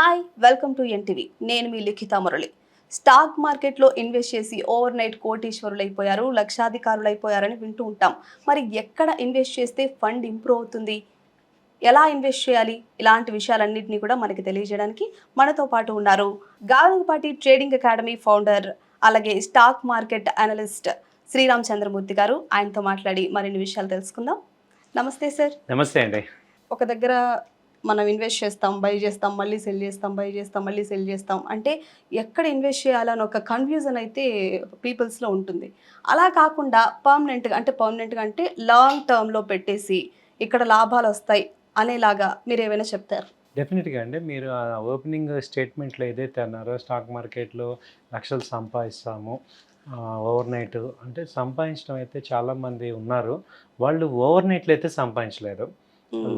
Hi welcome to NTV. నేను మీ లిఖిత Murali. Stock మార్కెట్లో invest చేసి ఓవర్ నైట్ కోటీశ్వరులైపోయారు, లక్షాధికారులైపోయారని వింటూ ఉంటాం. మరి ఎక్కడ ఇన్వెస్ట్ చేస్తే ఫండ్ ఇంప్రూవ్ అవుతుంది, ఎలా ఇన్వెస్ట్ చేయాలి, ఇలాంటి విషయాలన్నింటినీ కూడా మనకి తెలియజేయడానికి మనతో పాటు ఉన్నారు గాలిపాటి ట్రేడింగ్ అకాడమీ ఫౌండర్, అలాగే stock market analyst Sriram Chandramurthy garu. ఆయనతో మాట్లాడి మరిన్ని విషయాలు తెలుసుకుందాం. నమస్తే సార్. నమస్తే అండి. ఒక దగ్గర మనం ఇన్వెస్ట్ చేస్తాం, బై చేస్తాం, మళ్ళీ సెల్ చేస్తాం, బై చేస్తాం, మళ్ళీ సెల్ చేస్తాం. అంటే ఎక్కడ ఇన్వెస్ట్ చేయాలని ఒక కన్ఫ్యూజన్ అయితే పీపుల్స్లో ఉంటుంది. అలా కాకుండా పర్మనెంట్గా అంటే లాంగ్ టర్మ్లో పెట్టేసి ఇక్కడ లాభాలు వస్తాయి అనేలాగా మీరు ఏమైనా చెప్తారు? డెఫినెట్గా అండి. మీరు ఓపెనింగ్ స్టేట్మెంట్లో ఏదైతే అన్నారో స్టాక్ మార్కెట్లో లక్షలు సంపాదిస్తాము ఓవర్ నైట్ అంటే సంపాదించడం అయితే చాలామంది ఉన్నారు. వాళ్ళు ఓవర్ నైట్లో అయితే సంపాదించలేరు.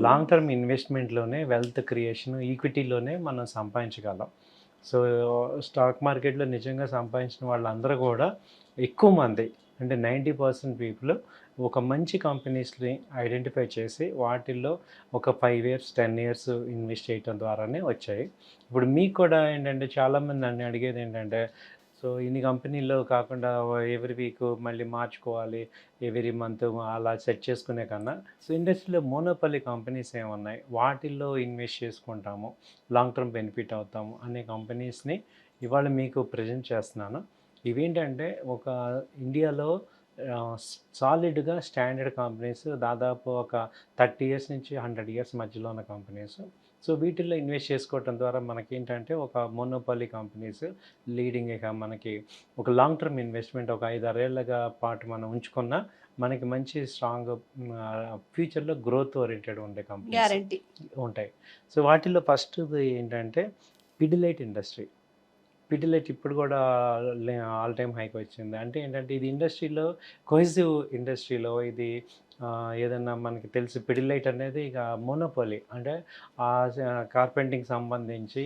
లాంగ్ టర్మ్ ఇన్వెస్ట్మెంట్లోనే వెల్త్ క్రియేషన్, ఈక్విటీలోనే మనం సంపాదించగలం. సో స్టాక్ మార్కెట్లో నిజంగా సంపాదించిన వాళ్ళందరూ కూడా ఎక్కువ మంది అంటే 90% పీపుల్ ఒక మంచి కంపెనీస్ని ఐడెంటిఫై చేసి వాటిల్లో ఒక 5 ఇయర్స్ 10 ఇయర్స్ ఇన్వెస్ట్ చేయడం ద్వారానే వచ్చాయి. ఇప్పుడు మీకు కూడా ఏంటంటే చాలామంది నన్ను అడిగేది ఏంటంటే, సో ఇన్ని కంపెనీల్లో కాకుండా ఎవ్రీ వీక్ మళ్ళీ మార్చుకోవాలి, ఎవ్రీ మంత్ అలా సెట్ చేసుకునే కన్నా సో ఇండస్ట్రీలో మోనోపలి కంపెనీస్ ఏమున్నాయి వాటిల్లో ఇన్వెస్ట్ చేసుకుంటాము, లాంగ్ టర్మ్ బెనిఫిట్ అవుతాము అనే కంపెనీస్ని ఇవాళ మీకు ప్రజెంట్ చేస్తున్నాను. ఇవేంటంటే ఒక ఇండియాలో సాలిడ్గా స్టాండర్డ్ కంపెనీస్, దాదాపు ఒక 30 ఇయర్స్ నుంచి 100 ఇయర్స్ మధ్యలో ఉన్న కంపెనీస్. సో వీటిల్లో ఇన్వెస్ట్ చేసుకోవటం ద్వారా మనకేంటంటే ఒక మోనోపాలీ కంపెనీస్ లీడింగ్ ఇక మనకి ఒక లాంగ్ టర్మ్ ఇన్వెస్ట్మెంట్ ఒక 5-6 ఏళ్ళగా పాటు మనం ఉంచుకున్న మనకి మంచి స్ట్రాంగ్ ఫ్యూచర్లో గ్రోత్ ఓరియంటెడ్ ఉండే కంపెనీస్ ఉంటాయి. సో వాటిల్లో ఫస్ట్ ఏంటంటే పిడిలైట్ ఇండస్ట్రీ. పిడిలైట్ ఇప్పుడు కూడా ఆల్ టైమ్ హైక్ వచ్చింది. అంటే ఏంటంటే ఇది ఇండస్ట్రీలో కొహెసివ్ ఇండస్ట్రీలో ఇది ఏదన్నా మనకి తెలుసు. పిడిలైట్ అనేది ఇక మోనోపోలీ అంటే కార్పెంటింగ్ సంబంధించి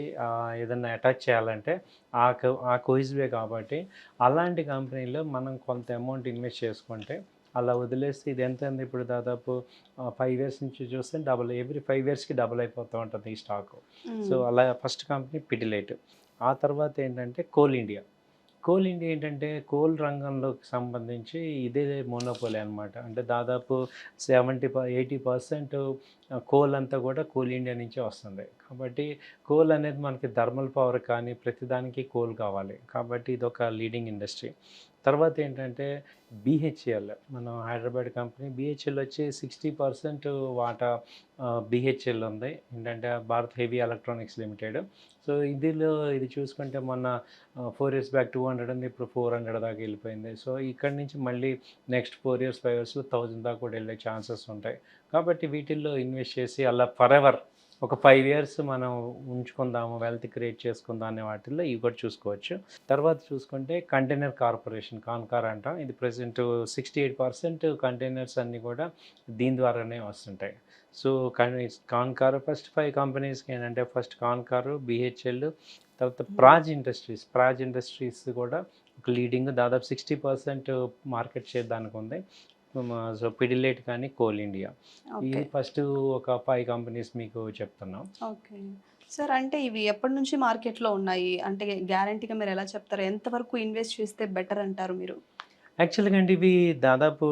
ఏదన్నా అటాచ్ చేయాలంటే ఆ కొహెసివే కాబట్టి అలాంటి కంపెనీలో మనం కొంత అమౌంట్ ఇన్వెస్ట్ చేసుకుంటే అలా వదిలేస్తే ఇది ఎంత ఉంది ఇప్పుడు దాదాపు 5 ఇయర్స్ నుంచి చూస్తే ఎవ్రీ 5 ఇయర్స్కి డబుల్ అయిపోతూ ఉంటుంది ఈ స్టాక్. సో అలా ఫస్ట్ కంపెనీ పిడిలైట్. ఆ తర్వాత ఏంటంటే కోల్ ఇండియా. కోల్ ఇండియా ఏంటంటే కోల్ రంగంలోకి సంబంధించి ఇదే మోనోపోలీ అనమాట. అంటే దాదాపు 80% కోల్ అంతా కూడా కోల్ ఇండియా నుంచే వస్తుంది. కాబట్టి కోల్ అనేది మనకి థర్మల్ పవర్ కానీ ప్రతిదానికి కోల్ కావాలి. కాబట్టి ఇది ఒక లీడింగ్ ఇండస్ట్రీ. తర్వాత ఏంటంటే బీహెచ్ఎల్, మన హైదరాబాద్ కంపెనీ బీహెచ్ఎల్ వచ్చి 60% వాటా బీహెచ్ఎల్ ఉంది. ఏంటంటే Bharat heavy electronics limited. So ఇది చూసుకుంటే మొన్న 4 ఇయర్స్ బ్యాక్ 200 ఉంది, ఇప్పుడు 400 దాకా వెళ్ళిపోయింది. సో ఇక్కడి నుంచి మళ్ళీ నెక్స్ట్ 4 ఇయర్స్ 5 ఇయర్స్లో 1000 దాకా కూడా వెళ్ళే ఛాన్సెస్ ఉంటాయి. కాబట్టి వీటిల్లో ఇన్వెస్ట్ చేసి అలా ఫరెవర్ ఒక 5 ఇయర్స్ మనం ఉంచుకుందాము, వెల్త్ క్రియేట్ చేసుకుందాం అనే వాటిల్లో ఇవి కూడా చూసుకోవచ్చు. తర్వాత చూసుకుంటే కంటైనర్ కార్పొరేషన్, కాన్కార్ అంటాం. ఇది ప్రెసెంట్ 68% కంటైనర్స్ అన్నీ కూడా దీని ద్వారానే వస్తుంటాయి. సో కాన్కార్ ఫస్ట్ 5 కంపెనీస్కి ఏంటంటే ఫస్ట్ కాన్కార్, బీహెచ్ఎల్, తర్వాత ప్రాజ్ ఇండస్ట్రీస్ కూడా ఒక లీడింగ్ దాదాపు 60% మార్కెట్ షేర్ దానికి ఉంది. సో పిడిలైట్ కానీ కోల్ ఇండియా, ఇది ఫస్ట్ ఒక 5 కంపెనీస్ మీకు చెప్తున్నాం. ఓకే సార్, అంటే ఇవి ఎప్పటి నుంచి మార్కెట్లో ఉన్నాయి? అంటే గ్యారంటీగా మీరు ఎలా చెప్తారు? ఎంతవరకు ఇన్వెస్ట్ చేస్తే బెటర్ అంటారు మీరు? యాక్చువల్గా అండి ఇవి దాదాపు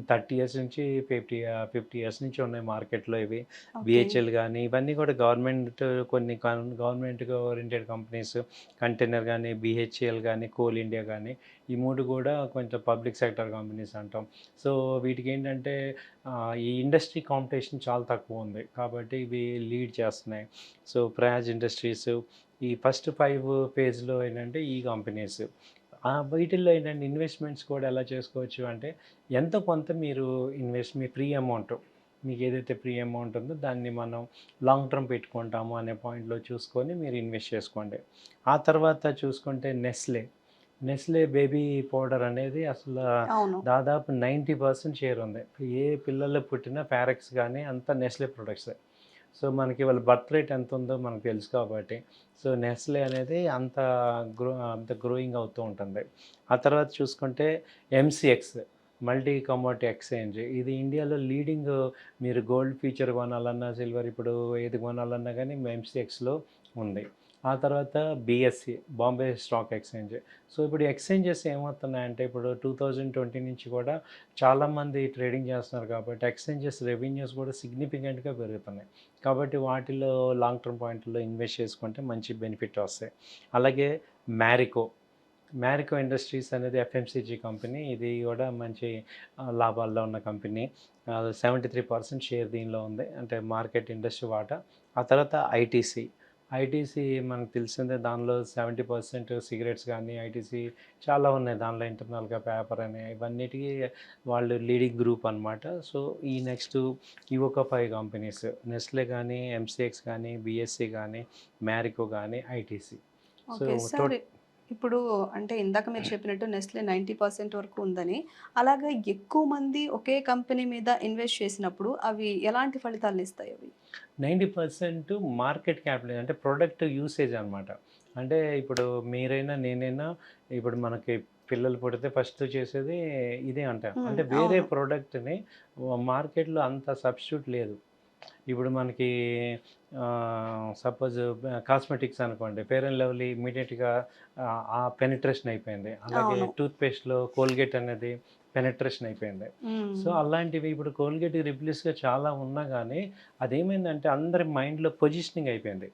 30 ఇయర్స్ నుంచి 50 ఇయర్స్ నుంచి ఉన్నాయి మార్కెట్లో ఇవి. బిహెచ్ఎల్ కానీ ఇవన్నీ కూడా గవర్నమెంట్గా ఓరియంటెడ్ కంపెనీస్. కంటైనర్ కానీ, బిహెచ్ఎల్ కానీ, కోల్ ఇండియా కానీ ఈ 3 కూడా కొంచెం పబ్లిక్ సెక్టర్ కంపెనీస్ అంటాం. సో వీటికి ఏంటంటే ఈ ఇండస్ట్రీ కాంపిటీషన్ చాలా తక్కువ ఉంది కాబట్టి ఇవి లీడ్ చేస్తున్నాయి. సో ప్రాజ్ ఇండస్ట్రీస్ ఈ ఫస్ట్ 5 ఫేజ్లో ఏంటంటే ఈ కంపెనీస్. వీటిల్లో ఏంటంటే ఇన్వెస్ట్మెంట్స్ కూడా ఎలా చేసుకోవచ్చు అంటే ఎంతో కొంత మీరు మీ ఫ్రీ అమౌంట్, మీకు ఏదైతే ఫ్రీ అమౌంట్ ఉందో దాన్ని మనం లాంగ్ టర్మ్ పెట్టుకుంటాము అనే పాయింట్లో చూసుకొని మీరు ఇన్వెస్ట్ చేసుకోండి. ఆ తర్వాత చూసుకుంటే నెస్లే బేబీ పౌడర్ అనేది అసలు దాదాపు 90% షేర్ ఉంది. ఏ పిల్లలు పుట్టినా ఫారెక్స్ కానీ అంతా నెస్లే ప్రొడక్ట్సే. సో మనకి వాళ్ళ బర్త్ రేట్ ఎంత ఉందో మనకు తెలుసు కాబట్టి సో నెస్లే అనేది అంత గ్రోయింగ్ అవుతూ ఉంటుంది. ఆ తర్వాత చూసుకుంటే ఎంసీఎక్స్, మల్టీ కమోడిటీ ఎక్స్చేంజ్, ఇది ఇండియాలో లీడింగ్. మీరు గోల్డ్ ఫ్యూచర్ కొనాలన్నా, సిల్వర్ ఇప్పుడు ఏది కొనాలన్నా కానీ ఎంసీఎక్స్లో ఉంది. ఆ తర్వాత BSc, Bombay stock exchange. So ఇప్పుడు ఎక్స్చేంజెస్ ఏమవుతున్నాయంటే ఇప్పుడు 2020 నుంచి కూడా చాలామంది ట్రేడింగ్ చేస్తున్నారు కాబట్టి ఎక్స్చేంజెస్ రెవెన్యూస్ కూడా సిగ్నిఫికెంట్గా పెరుగుతున్నాయి. కాబట్టి వాటిలో లాంగ్ టర్మ్ పాయింట్లో ఇన్వెస్ట్ చేసుకుంటే మంచి బెనిఫిట్ వస్తాయి. అలాగే మ్యారికో, మ్యారికో ఇండస్ట్రీస్ అనేది ఎఫ్ఎంసీజీ కంపెనీ. ఇది కూడా మంచి లాభాల్లో ఉన్న కంపెనీ. 73% షేర్ దీనిలో ఉంది, అంటే మార్కెట్ ఇండస్ట్రీ వాటా. ఆ తర్వాత ఐటీసీ, ఐటీసీ మనకు తెలిసిందే, దానిలో 70% సిగరెట్స్ కానీ ఐటీసీ చాలా ఉన్నాయి. దానిలో ఇంటర్నల్గా పేపర్ అని ఇవన్నిటికీ వాళ్ళు లీడింగ్ గ్రూప్ అనమాట. సో ఈ నెక్స్ట్ ఈ ఒక 5 కంపెనీస్, నెస్లే కానీ, ఎంసీఎక్స్ కానీ, బిఎస్సి కానీ, మ్యారికో కానీ, ఐటీసీ. So okay sir. ఇప్పుడు అంటే ఇందాక మీరు చెప్పినట్టు నెస్లే 90% వరకు ఉందని, అలాగా ఎక్కువ మంది ఒకే కంపెనీ మీద ఇన్వెస్ట్ చేసినప్పుడు అవి ఎలాంటి ఫలితాలను ఇస్తాయి అవి? 90% మార్కెట్ క్యాపిటల్ అంటే ప్రొడక్ట్ యూసేజ్ అనమాట. అంటే ఇప్పుడు మీరైనా నేనైనా ఇప్పుడు మనకి పిల్లలు పుడితే ఫస్ట్ చేసేది ఇదే అంటారు. అంటే వేరే అవును. ప్రోడక్ట్‌ని మార్కెట్‌లో అంత సబ్స్టిట్యూట్ లేదు. ఇప్పుడు మనకి సపోజ్ కాస్మెటిక్స్ అనుకోండి, ఫెయిర్ అండ్ లవ్లీ ఇమ్మీడియట్‌గా ఆ పెనిట్రేషన్ అయిపోయింది. అలాగే అవును. టూత్‌పేస్ట్‌లో కోల్గేట్ అనేది పెనిట్రేషన్ అయిపోయింది. సో హ్మ్. అలాంటివి ఇప్పుడు కోల్గేట్‌కి రిప్లేస్‌గా చాలా ఉన్నా గానీ అదేమైందంటే అందరి మైండ్‌లో పొజిషనింగ్ అయిపోయింది.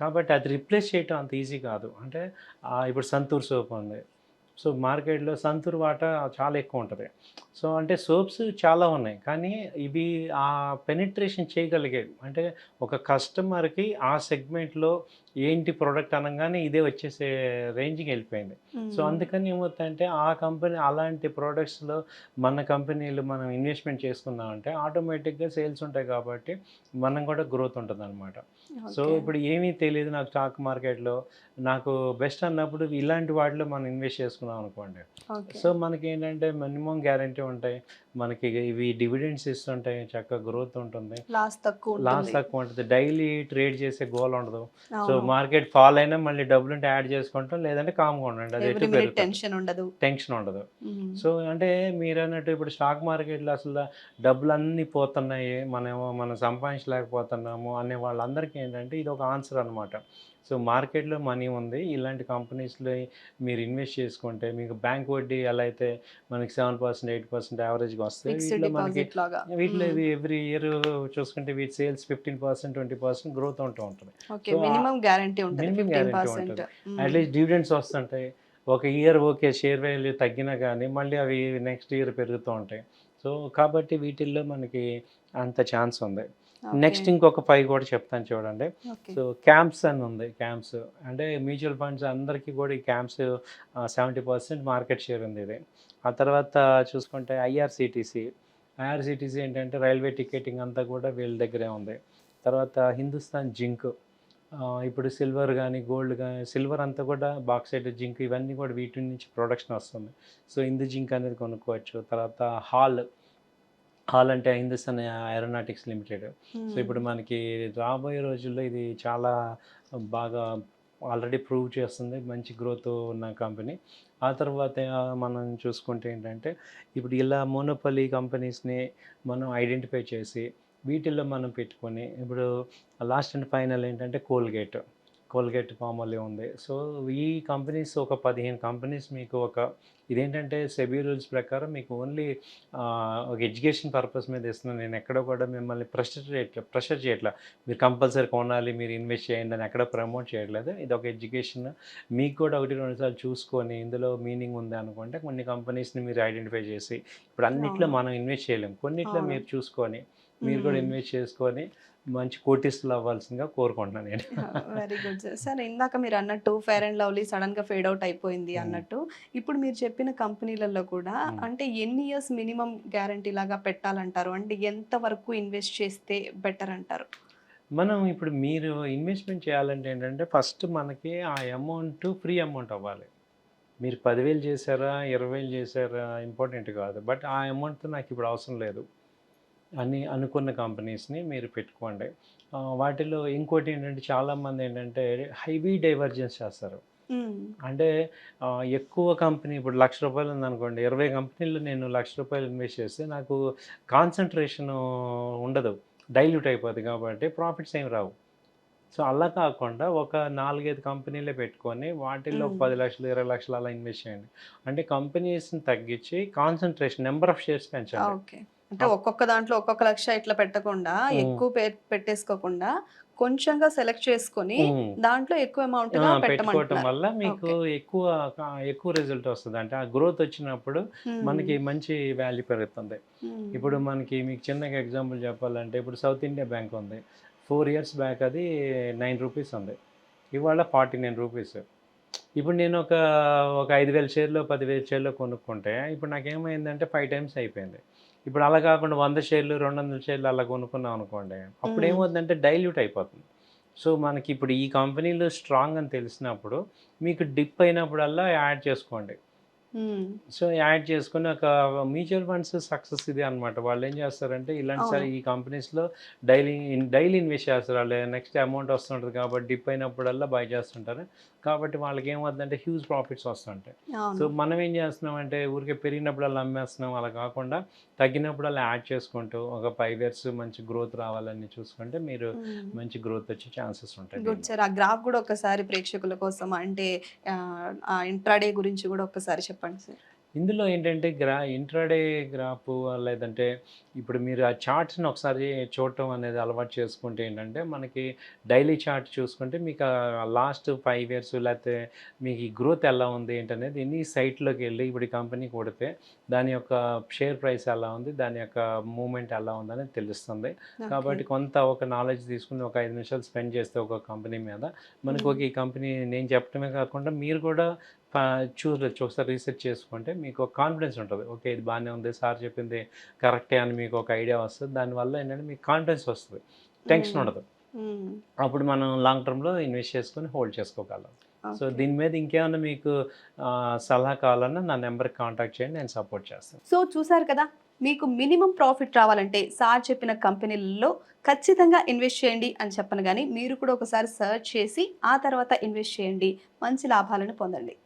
కాబట్టి అది రిప్లేస్ చేయటం అంత ఈజీ కాదు. అంటే ఇప్పుడు సంతూర్ సోప్ ఉంది. సో మార్కెట్‌లో సంతూర్ వాటా చాలా ఎక్కువ ఉంటది. సో అంటే సోప్స్ చాలా ఉన్నాయి. కానీ ఇవి ఆ పెనిట్రేషన్ చేయగలిగేవి. అంటే ఒక కస్టమర్‌కి ఆ సెగ్మెంట్‌లో ఏంటి ప్రొడక్ట్ అనంగానే ఇదే వచ్చేసే రేంజ్‌కి వెళ్ళిపోయింది. సో హ్మ్. అందుకని ఏమవుతుందంటే ఆ కంపెనీ అలాంటి ప్రొడక్ట్స్‌లో మన కంపెనీలు మనం ఇన్వెస్ట్‌మెంట్ చేసుకున్నామంటే ఆటోమేటిక్‌గా సేల్స్ ఉంటాయి కాబట్టి మనం కూడా గ్రోత్ ఉంటదనమాట. So okay. ఇప్పుడు ఏమీ తెలీదు నాకు స్టాక్ మార్కెట్‌లో, నాకు బెస్ట్ అన్నప్పుడు ఇలాంటి వాటిలో మనం ఇన్వెస్ట్ చేసుకున్నాం అనుకోండి. ఓకే. సో మనకేంటంటే మినిమమ్ గ్యారంటీ ఉంటాయి. మనకి ఇవి డివిడెండ్స్ ఇస్తుంటాయి. చక్కగా గ్రోత్ ఉంటుంది. లాస్ తక్కువ లాస్ ఉంటుంది. తక్కువ ఉంటది. డైలీ ట్రేడ్ చేసే గోల ఉండదు. సో అవును. మార్కెట్ ఫాల్ అయినా మళ్ళీ డబ్బులుంటే యాడ్ చేసుకుంటాం. లేదంటే కామ్‌గా ఉండండి. అది ఎవ్రీ ఎటు మినిట్ పెరుగుతది. టెన్షన్ ఉండదు. టెన్షన్ ఉండదు. హ్మ్. సో అంటే మీరన్నట్టు ఇప్పుడు స్టాక్ మార్కెట్‌లో అసలు డబ్బులన్నీ పోతున్నాయి. మనమేమో మనం సంపాదించలేకపోతున్నాము అనే వాళ్ళందరికీ ఏంటంటే ఇదొక ఆన్సర్ అనమాట. సో మార్కెట్‌లో మనీ ఉంది. ఇలాంటి కంపెనీస్‌లో మీరు ఇన్వెస్ట్ చేసుకుంటే మీకు బ్యాంక్ వడ్డీ ఎలా అయితే మనకి 7%, 8% యావరేజ్‌గా వస్తాయో ఫిక్స్డ్ వీటిలో మనకి డిపాజిట్ లాగా. వీటిలో హ్మ్. ఇవి ఎవ్రీ ఇయర్ చూసుకుంటే వీటి సేల్స్ 15%, 20% గ్రోత్ ఉంటూ ఉంటది. ఓకే. సో మినిమమ్ గ్యారంటీ ఉంటది మినిమమ్ గ్యారంటీ 15%. ఉంటది. హ్మ్. అట్‌లీస్ట్ డివిడెండ్స్ వస్తుంటాయి. ఒక ఇయర్ ఓకే. షేర్ వాల్యూ తగ్గినా గానీ, మళ్ళీ అవి నెక్స్ట్ ఇయర్ పెరుగుతూ ఉంటాయి. సో, కాబట్టి వీటిల్లో మనకి అంత ఛాన్స్ ఉంది. ఓకే. నెక్స్ట్ ఇంకొక 5 కూడా చెప్తాను చూడండి. ఓకే. సో, క్యాంప్స్ అని ఉంది. క్యాంప్స్ అంటే మ్యూచువల్ ఫండ్స్ అందరికీ కూడా ఈ క్యాంప్స్ 70% మార్కెట్ షేర్ ఉంది ఇది. ఆ తర్వాత చూసుకుంటే ఐఆర్‌సీటీసీ ఏంటంటే రైల్వే టికెటింగ్ అంతా కూడా వీళ్ళ దగ్గరే ఉంది. తర్వాత హిందుస్థాన్ జింక్, ఇప్పుడు సిల్వర్ గానీ, గోల్డ్ గానీ, సిల్వర్ అంతా కూడా బాక్సైట్, జింక్ ఇవన్నీ కూడా వీటి నుంచి ప్రొడక్షన్ వస్తుంది. సో, హిందూ జింక్ అనేది కొనుక్కోవచ్చు. తర్వాత హాల్, హాల్ అంటే హిందుస్థాన్ ఏరోనాటిక్స్ లిమిటెడ్. సో, హ్మ్. ఇప్పుడు మనకి రాబోయే రోజుల్లో ఇది చాలా బాగా ఆల్రెడీ ప్రూవ్ చేస్తుంది. మంచి గ్రోత్ ఉన్న కంపెనీ. ఆ తర్వాత మనం చూసుకుంటే ఏంటంటే, ఇప్పుడు ఇలా మోనోపలీ కంపెనీస్‌ని మనం ఐడెంటిఫై చేసి, వీటిల్లో మనం పెట్టుకొని, ఇప్పుడు లాస్ట్ అండ్ ఫైనల్ ఏంటంటే కోల్గేట్ పామాలివ్ ఉంది. సో, ఈ కంపెనీస్ ఒక 15 కంపెనీస్ మీకు ఒక ఇదేంటంటే సెబీ రూల్స్ ప్రకారం మీకు ఓన్లీ ఒక ఎడ్యుకేషన్ పర్పస్ మీద ఇస్తున్నాను. నేను ఎక్కడ కూడా మిమ్మల్ని ప్రెషర్ చేయట్లా. మీరు కంపల్సరీ కొనాలి, మీరు ఇన్వెస్ట్ చేయండి అని ఎక్కడ ప్రమోట్ చేయట్లేదు. ఇదొక ఎడ్యుకేషన్. మీకు కూడా 1, 2 సార్లు చూసుకొని ఇందులో మీనింగ్ ఉంది అనుకుంటే కొన్ని కంపెనీస్‌ని మీరు ఐడెంటిఫై చేసి, ఇప్పుడు అన్నిట్లో అవును. మనం ఇన్వెస్ట్ చేయలేం. కొన్నిట్లో అవును. మీరు చూసుకొని, మీరు కూడా హ్మ్. ఇన్వెస్ట్ చేసుకొని మంచి కోటీశ్వరులు అవ్వాల్సిందిగా కోరుకుంటున్నాను నేను. Very good sir. సార్ ఇందాక మీరన్నట్టు ఫెయిర్ అండ్ లవ్లీ సడెన్‌గా ఫేడ్ ఔట్ అయిపోయింది హ్మ్. అన్నట్టు. ఇప్పుడు మీరు చెప్పిన కంపెనీలలో కూడా హ్మ్. అంటే ఎన్ని ఇయర్స్ మినిమమ్ గ్యారంటీ లాగా పెట్టాలంటారు? అంటే ఎంత వరకు ఇన్వెస్ట్ చేస్తే బెటర్ అంటారు? మనం ఇప్పుడు మీరు ఇన్వెస్ట్‌మెంట్ చేయాలంటే ఏంటంటే, ఫస్ట్ మనకి ఆ అమౌంట్ ఫ్రీ అమౌంట్ అవ్వాలి. మీరు 10,000 చేశారా, 20,000 చేశారా ఇంపార్టెంట్ కాదు. బట్ ఆ అమౌంట్‌తో నాకిప్పుడు అవసరం లేదు అని అనుకున్న కంపెనీస్‌ని మీరు పెట్టుకోండి. వాటిలో ఇంకోటి ఏంటంటే చాలామంది ఏంటంటే హెవీ డైవర్జెన్స్ చేస్తారు. హ్మ్. అంటే ఎక్కువ కంపెనీ ఇప్పుడు రూ. 1,00,000 ఉందనుకోండి, 20 కంపెనీల్లో నేను రూ. 1,00,000 ఇన్వెస్ట్ చేస్తే నాకు కాన్సంట్రేషను ఉండదు. డైల్యూట్ అయిపోద్ది కాబట్టి ప్రాఫిట్స్ ఏమి రావు. సో అలా కాకుండా ఒక 4, 5 కంపెనీలే పెట్టుకొని వాటిల్లో ఒక 10 లక్షలు, 20 లక్షలు అలా ఇన్వెస్ట్ చేయండి. అంటే కంపెనీస్‌ని తగ్గించి కాన్సంట్రేషన్ నెంబర్ ఆఫ్ షేర్స్ పెంచండి. ఓకే. అంటే ఒక్కొక్క దాంట్లో ఒక్కొక్క లక్ష ఇట్లా పెట్టకుండా, హ్మ్. ఎక్కువ పెట్టేసుకోకుండా, కొంచెంగా సెలెక్ట్ చేసుకొని, హ్మ్. దాంట్లో ఎక్కువ అమౌంట్‌గా పెట్టుకోవటం పెట్టమంటున్నారు. వల్ల మీకు ఓకే. ఎక్కువ ఎక్కువ రిజల్ట్ వస్తది. అంటే ఆ గ్రోత్ వచ్చినప్పుడు హ్మ్. మనకి మంచి వాల్యూ పెరుగుతుంది. ఇప్పుడు హ్మ్. మనకి మీకు చిన్నగా ఎగ్జాంపుల్ చెప్పాలంటే ఇప్పుడు సౌత్ ఇండియా బ్యాంక్ ఉంది. 4 ఇయర్స్ బ్యాక్ అది రూ. 9 ఉంది. ఇవాళ రూ. 49. ఇప్పుడు నేను ఒక 5,000 షేర్‌లో, 10,000 షేర్‌లో కొనుక్కుంటే ఇప్పుడు నాకేమైందంటే 5 టైమ్స్ అయిపోయింది. ఇప్పుడు అలా కాకుండా 100 షేర్లు, 200 షేర్లు అలా కొనుక్కున్నాం అనుకోండి. అప్పుడు హ్మ్. ఏమవుతుందంటే డైల్యూట్ అయిపోతుంది. సో, మనకి ఇప్పుడు ఈ కంపెనీలు స్ట్రాంగ్ అని తెలిసినప్పుడు మీకు డిప్ అయినప్పుడల్లా యాడ్ చేసుకోండి. హ్మ్. సో, యాడ్ చేసుకొని ఒక మ్యూచువల్ ఫండ్స్ సక్సెస్ ఇదే అనమాట. వాళ్ళేం చేస్తారంటే ఇలాంటి అవును. ఈ కంపెనీస్‌లో డైలీ ఇన్వెస్ట్ చేస్తారు. ఆళ్ళు నెక్స్ట్ అమౌంట్ వస్తుంటది కాబట్టి డిప్ అయినప్పుడల్లా బై చేస్తుంటారు. కాబట్టి వాళ్ళకేమవుద్దంటే హ్యూజ్ ప్రాఫిట్స్ వస్తుంటాయి. సో, అవును. మనం ఏం చేస్తున్నామంటే ఊరికే పెరిగినప్పుడల్లా అమ్మేస్తున్నాం. అలా కాకుండా తగ్గినప్పుడల్లా యాడ్ చేసుకుంటూ ఒక 5 ఇయర్స్ మంచి గ్రోత్ రావాలని చూసుకుంటే మీరు హ్మ్. మంచి గ్రోత్ వచ్చే ఛాన్సెస్ ఉంటాయి గుడ్ దీనిలో. సార్. ఆ గ్రాఫ్ గూడా ఒక్కసారి ప్రేక్షకుల కోసం అంటే ఆ ఇంట్రాడే గురించి గూడా ఒక్కసారి చెప్పండి సార్? ఇందులో ఏంటంటే ఇంట్రాడే గ్రాఫు లేదంటే ఇప్పుడు మీరు ఆ చార్ట్స్‌ని ఒకసారి చూడటం అనేది అలవాటు చేసుకుంటే ఏంటంటే, మనకి డైలీ చార్ట్ చూసుకుంటే మీకు లాస్ట్ 5 ఇయర్స్ లేతే మీకు ఈ గ్రోత్ ఎలా ఉంది ఏంటనేది ఎన్ని సైట్‌లోకెళ్ళి ఇప్పుడు ఈ కంపెనీ కొడితే దాని యొక్క షేర్ ప్రైస్ ఎలా ఉంది, దాని యొక్క మూవ్‌మెంట్ ఎలా ఉందనేది తెలుస్తుంది. ఓకే. కాబట్టి కొంత ఒక నాలెడ్జ్ తీసుకొని ఒక 5 నిమిషాలు స్పెండ్ చేస్తే ఒక కంపెనీ మీద మనకు హ్మ్. ఒక ఈ కంపెనీ నేను చెప్పడమే కాకుండా మీరు కూడా ప చూడొచ్చు. ఒకసారి రీసెర్చ్ చేసుకుంటే మీకు ఒక కాన్ఫిడెన్స్ ఉంటది. ఓకే. ఇది బానే ఉంది. సార్ చెప్పింది కరెక్టే అని మీకు ఒక ఐడియా వస్తది. దానివల్ల ఏంటంటే మీకు కాన్ఫిడెన్స్ వస్తది. టెన్షన్ హ్మ్. ఉండదు. హ్మ్. అప్పుడు మనం లాంగ్ టర్మ్‌లో ఇన్వెస్ట్ చేసుకొని హోల్డ్ చేసుకోగలం. So, okay. దీని మీద ఇంకేమన్నా మీకు సలహా కావాలన్నా నా నంబర్‌కి కాంటాక్ట్ చేయండి. నేను సపోర్ట్ చేస్తాను. సో చూసారు కదా! మీకు మినిమమ్ ప్రాఫిట్ రావాలంటే సార్ చెప్పిన కంపెనీలలో ఖచ్చితంగా ఇన్వెస్ట్ చేయండి అని చెప్పను గానీ, మీరు కూడా ఒకసారి సెర్చ్ చేసి ఆ తర్వాత ఇన్వెస్ట్ చేయండి. మంచి లాభాలను పొందండి.